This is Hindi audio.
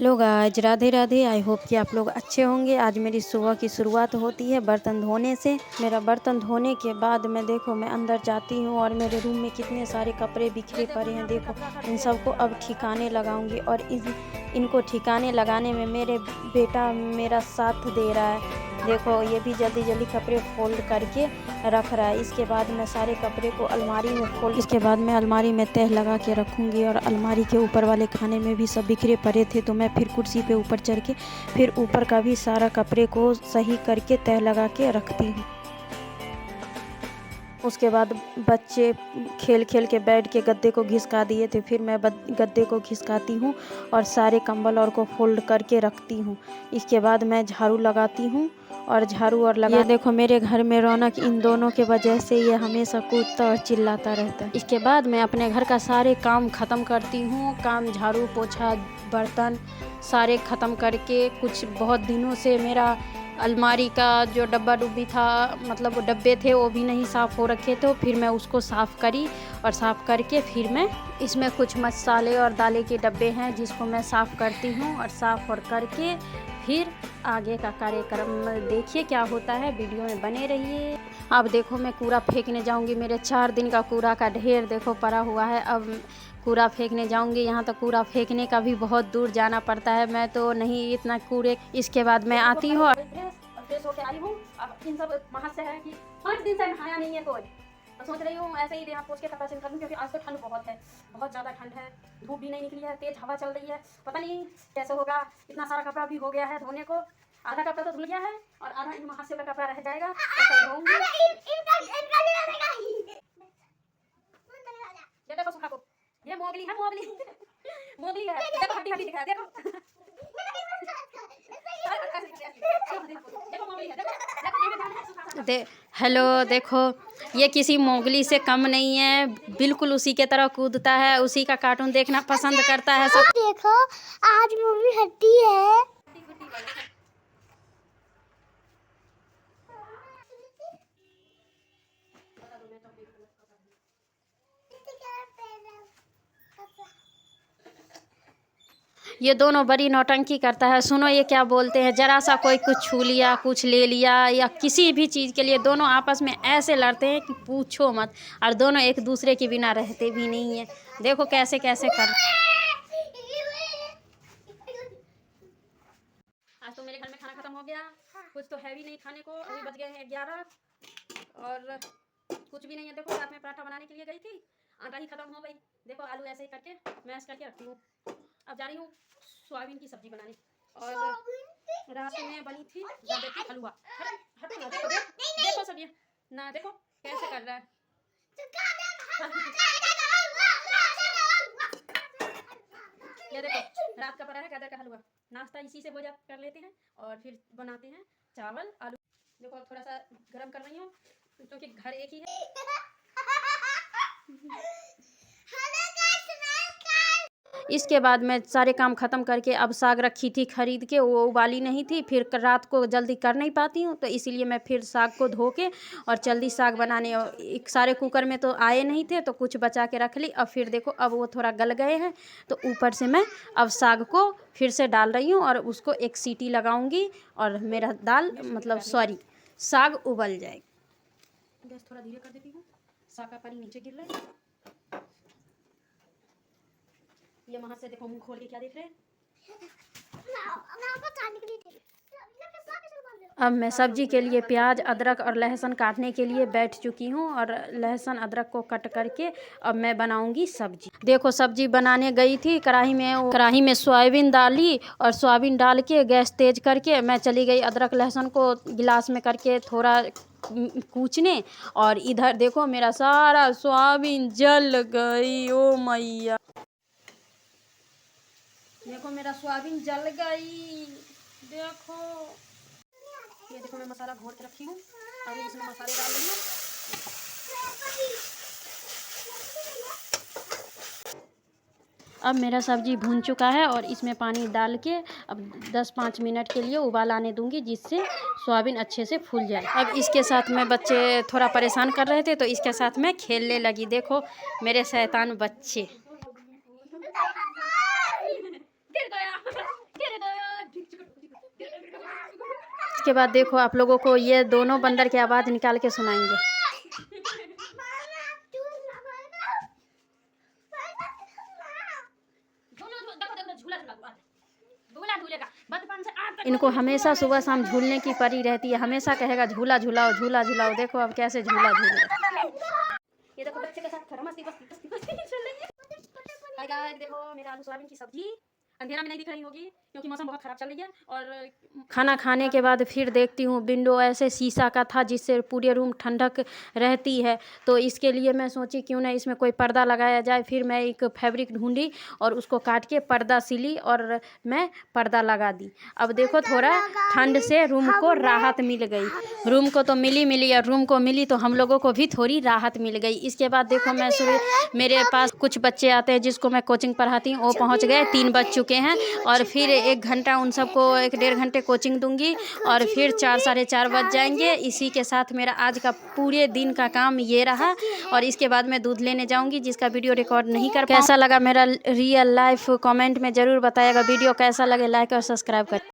Hello guys, Radhe Radhe. I hope कि आप लोग अच्छे होंगे। आज मेरी सुबह की शुरुआत होती है बर्तन धोने से। मेरा बर्तन धोने के बाद मैं अंदर जाती हूँ और मेरे रूम में कितने सारे कपड़े बिखरे पड़े हैं। देखो, इन सबको अब ठिकाने लगाऊंगी और इनको ठिकाने लगाने में मेरे बेटा मेरा साथ दे रहा है। देखो, ये भी जल्दी जल्दी कपड़े फोल्ड करके रख रहा है। इसके बाद मैं सारे कपड़े को अलमारी में इसके बाद मैं अलमारी में तह लगा के रखूँगी। और अलमारी के ऊपर वाले खाने में भी सब बिखरे पड़े थे, तो मैं फिर कुर्सी पे ऊपर चढ़ के फिर ऊपर का भी सारा कपड़े को सही करके तह लगा के रखती हूँ। उसके बाद बच्चे खेल खेल के बेड के गद्दे को घिसका दिए थे, फिर मैं गद्दे को घिसकाती हूँ और सारे कंबल और को फोल्ड करके रखती हूँ। इसके बाद मैं झाड़ू लगाती हूँ और ये देखो, मेरे घर में रौनक इन दोनों के वजह से ये हमेशा कूदता और चिल्लाता रहता है। इसके बाद मैं अपने घर का सारे काम ख़त्म करती हूँ। काम झाड़ू पोछा बर्तन सारे ख़त्म करके, कुछ बहुत दिनों से मेरा अलमारी का जो डब्बा डुब्बी था, मतलब वो डब्बे थे, वो भी नहीं साफ़ हो रखे थे। फिर मैं उसको साफ़ करी और साफ़ करके फिर मैं इसमें कुछ मसाले और दालें के डब्बे हैं जिसको मैं साफ़ करती हूँ। और साफ़ और करके फिर आगे का कार्यक्रम देखिए क्या होता है। वीडियो में बने रहिए। अब देखो, मैं कूड़ा फेंकने जाऊँगी। मेरे 4 दिन का कूड़ा का ढेर देखो पड़ा हुआ है। अब कूड़ा फेंकने जाऊंगी। यहाँ तक कूड़ा फेंकने का भी बहुत दूर जाना पड़ता है। मैं तो नहीं इतना कूड़े। इसके बाद मैं आती हूँ और फ्रेश होके आई हूँ। अब इन सब वहाँ से है कि 5 दिन से नहाया नहीं है कोई। तो सोच रही हूँ ऐसे ही देह पोछ के कपड़ा चेंज कर लूँ, क्योंकि आज तो ठंड बहुत है, बहुत ज़्यादा ठंड है। धूप भी नहीं निकली है, तेज हवा चल रही है। पता नहीं कैसे होगा। इतना सारा कपड़ा भी हो गया है धोने को। आधा कपड़ा तो धुल गया है और आधा इन वहाँ से कपड़ा रह जाएगा। ये देखो सुखा को, ये मोगली है, मोगली मोगली है। देखो हड्डी हड्डी दिखा, देखो हेलो, देखो, ये किसी मोगली से कम नहीं है, बिल्कुल उसी के तरह कूदता है, उसी का कार्टून देखना पसंद करता है सब। देखो, आज मम्मी हड्डी है। ये दोनों बड़ी नौटंकी करता है। सुनो, ये क्या बोलते हैं, जरा सा कोई कुछ छू लिया, कुछ ले लिया या किसी भी चीज़ के लिए दोनों आपस में ऐसे लड़ते हैं कि पूछो मत। और दोनों एक दूसरे के बिना रहते भी नहीं है। देखो कैसे कैसे कर। आज तो मेरे घर में खाना खत्म हो गया। कुछ तो हैवी नहीं खाने को। अभी बज गए हैं 11 और कुछ भी नहीं है। देखो, रात में पराठा बनाने के लिए गई थी, आटा ही खत्म हो गई। देखो, आलू ऐसे ही करके मैश करके रखती हूँ। अब जा रही हूँ सोयाबीन की सब्जी बनाने। और रात में बनी थी गड्ढे की हलवा। हटो ना, देखो देखो सब ये ना, देखो कैसे कर रहा है। ये देखो, रात का पड़ा है गड्ढे का हलवा। नाश्ता इसी से भोजन कर लेते हैं और फिर बनाते हैं चावल आलू। देखो, थोड़ा सा गर्म कर रही हूँ क्योंकि घर एक ही है। इसके बाद मैं सारे काम ख़त्म करके अब साग रखी थी खरीद के, वो उबाली नहीं थी। फिर रात को जल्दी कर नहीं पाती हूँ, तो इसीलिए मैं फिर साग को धो के और जल्दी साग बनाने, एक सारे कुकर में तो आए नहीं थे तो कुछ बचा के रख ली। अब फिर देखो, अब वो थोड़ा गल गए हैं तो ऊपर से मैं अब साग को फिर से डाल रही हूँ और उसको एक सीटी लगाऊंगी और मेरा साग उबल जाएगा। गैस थोड़ा धीरे कर देती हूँ, साग का पानी नीचे गिर रहा है। ये वहाँ से देखो मुंह खोल के क्या देख रहे हैं। अब मैं सब्जी के लिए प्याज अदरक और लहसुन काटने के लिए बैठ चुकी हूँ और लहसुन अदरक को कट करके अब मैं बनाऊंगी सब्जी। देखो, सब्जी बनाने गई थी, कढ़ाई में सोयाबीन डाली और सोयाबीन डाल के गैस तेज करके मैं चली गई अदरक लहसुन को गिलास में करके थोड़ा कूचने। और इधर देखो, मेरा सारा सोयाबीन जल गई। ओ मैया, देखो मेरा सोयाबीन जल गई। देखो, ये देखो, मैं मसाला घोट के रखी हूँ। अभी इसमें मसाले डाल रही हूँ। अब मेरा सब्जी भून चुका है और इसमें पानी डाल के अब 10-5 मिनट के लिए उबाल आने दूंगी, जिससे सोयाबीन अच्छे से फूल जाए। अब इसके साथ में बच्चे थोड़ा परेशान कर रहे थे तो इसके साथ मैं खेलने लगी। देखो मेरे शैतान बच्चे। गिर गया। इसके बाद देखो आप लोगों को ये दोनों बंदर की आवाज़ निकाल के सुनाएंगे। इनको हमेशा सुबह शाम झूलने की पड़ी रहती है, हमेशा कहेगा झूला झूलाओ झूला झूलाओ। देखो अब कैसे झूला झूल रहा है। ये देखो बच्चे के साथ मस्ती देखो मेरा आलू सोयाबीन की सब्जी अंधेरा में नहीं दिख रही होगी क्योंकि मौसम बहुत ख़राब चल रही है। और खाना खाने के बाद फिर देखती हूँ विंडो ऐसे शीशा का था जिससे पूरे रूम ठंडक रहती है, तो इसके लिए मैं सोची क्यों ना इसमें कोई पर्दा लगाया जाए। फिर मैं एक फैब्रिक ढूंढी और उसको काट के पर्दा सिली और मैं पर्दा लगा दी। अब देखो थोड़ा ठंड से रूम को राहत मिल गई। रूम को तो मिली और रूम को मिली तो हम लोगों को भी थोड़ी राहत मिल गई। इसके बाद देखो मैं मेरे पास कुछ बच्चे आते हैं जिसको मैं कोचिंग पढ़ाती हूँ, वो पहुँच गए, 3 बज चुके हैं और फिर 1 घंटा उन सबको 1-1.5 घंटे कोचिंग दूंगी और फिर 4 साढ़े 4 बज जाएंगे। इसी के साथ मेरा आज का पूरे दिन का काम ये रहा और इसके बाद मैं दूध लेने जाऊंगी जिसका वीडियो रिकॉर्ड नहीं कर पाऊँ। कैसा लगा मेरा रियल लाइफ कमेंट में ज़रूर बताइएगा। वीडियो कैसा लगे लाइक और सब्सक्राइब कर।